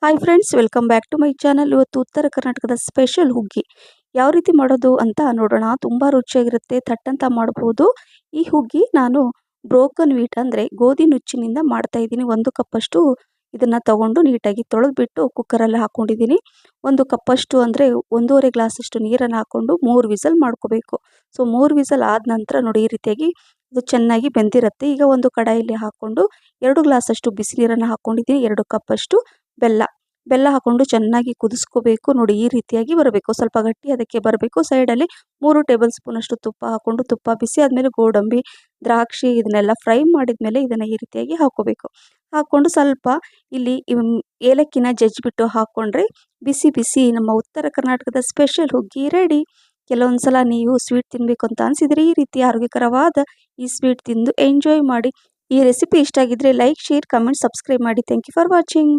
Hi friends, welcome back to my channel. ಇವತ್ತು ಉತ್ತರ ಕರ್ನಾಟಕದ ಸ್ಪೆಷಲ್ ಹುಗ್ಗಿ ಯಾವ ರೀತಿ ಮಾಡೋದು ಅಂತ ನೋಡೋಣ. ತುಂಬ ರುಚಿಯಾಗಿರುತ್ತೆ, ಥಟ್ಟಂತ ಮಾಡ್ಬೋದು. ಈ ಹುಗ್ಗಿ ನಾನು ಬ್ರೋಕನ್ ವೀಟ್ ಅಂದರೆ ಗೋಧಿ ನುಚ್ಚಿನಿಂದ ಮಾಡ್ತಾ ಇದ್ದೀನಿ. 1 ಕಪ್ಪಷ್ಟು ಇದನ್ನು ತಗೊಂಡು ನೀಟಾಗಿ ತೊಳೆದ್ಬಿಟ್ಟು ಕುಕ್ಕರಲ್ಲಿ ಹಾಕ್ಕೊಂಡಿದ್ದೀನಿ. 1 ಕಪ್ಪಷ್ಟು ಅಂದರೆ 1.5 ಗ್ಲಾಸಷ್ಟು ನೀರನ್ನು ಹಾಕ್ಕೊಂಡು 3 ವಿಸಲ್ ಮಾಡ್ಕೋಬೇಕು. ಸೊ 3 ವಿಸಲ್ ಆದ ನಂತರ ನೋಡಿ ಈ ರೀತಿಯಾಗಿ ಅದು ಚೆನ್ನಾಗಿ ಬೆಂದಿರುತ್ತೆ. ಈಗ ಒಂದು ಕಡಾಯಲ್ಲಿ ಹಾಕ್ಕೊಂಡು 2 ಗ್ಲಾಸಷ್ಟು ಬಿಸಿ ನೀರನ್ನು ಹಾಕ್ಕೊಂಡಿದ್ದೀನಿ. 2 ಕಪ್ಪಷ್ಟು ಬೆಲ್ಲ ಹಾಕ್ಕೊಂಡು ಚೆನ್ನಾಗಿ ಕುದಿಸ್ಕೋಬೇಕು. ನೋಡಿ ಈ ರೀತಿಯಾಗಿ ಬರಬೇಕು, ಸ್ವಲ್ಪ ಗಟ್ಟಿ ಅದಕ್ಕೆ ಬರಬೇಕು. ಸೈಡಲ್ಲಿ 3 ಟೇಬಲ್ ಸ್ಪೂನಷ್ಟು ತುಪ್ಪ ಹಾಕ್ಕೊಂಡು, ತುಪ್ಪ ಬಿಸಿ ಆದಮೇಲೆ ಗೋಡಂಬಿ, ದ್ರಾಕ್ಷಿ ಇದನ್ನೆಲ್ಲ ಫ್ರೈ ಮಾಡಿದ್ಮೇಲೆ ಇದನ್ನು ಈ ರೀತಿಯಾಗಿ ಹಾಕ್ಕೊಂಡು ಸ್ವಲ್ಪ ಇಲ್ಲಿ ಏಲಕ್ಕಿನ ಜಜ್ಜಿಬಿಟ್ಟು ಹಾಕ್ಕೊಂಡ್ರೆ ಬಿಸಿ ಬಿಸಿ ನಮ್ಮ ಉತ್ತರ ಕರ್ನಾಟಕದ ಸ್ಪೆಷಲ್ ಹುಗ್ಗಿ ರೆಡಿ. ಕೆಲವೊಂದು ಸಲ ನೀವು ಸ್ವೀಟ್ ತಿನ್ನಬೇಕು ಅಂತ ಅನಿಸಿದರೆ ಈ ರೀತಿ ಆರೋಗ್ಯಕರವಾದ ಈ ಸ್ವೀಟ್ ತಿಂದು ಎಂಜಾಯ್ ಮಾಡಿ. ಈ ರೆಸಿಪಿ ಇಷ್ಟ ಆಗಿದ್ರೆ ಲೈಕ್, ಶೇರ್, ಕಮೆಂಟ್, ಸಬ್ಸ್ಕ್ರೈಬ್ ಮಾಡಿ. Thank you for watching.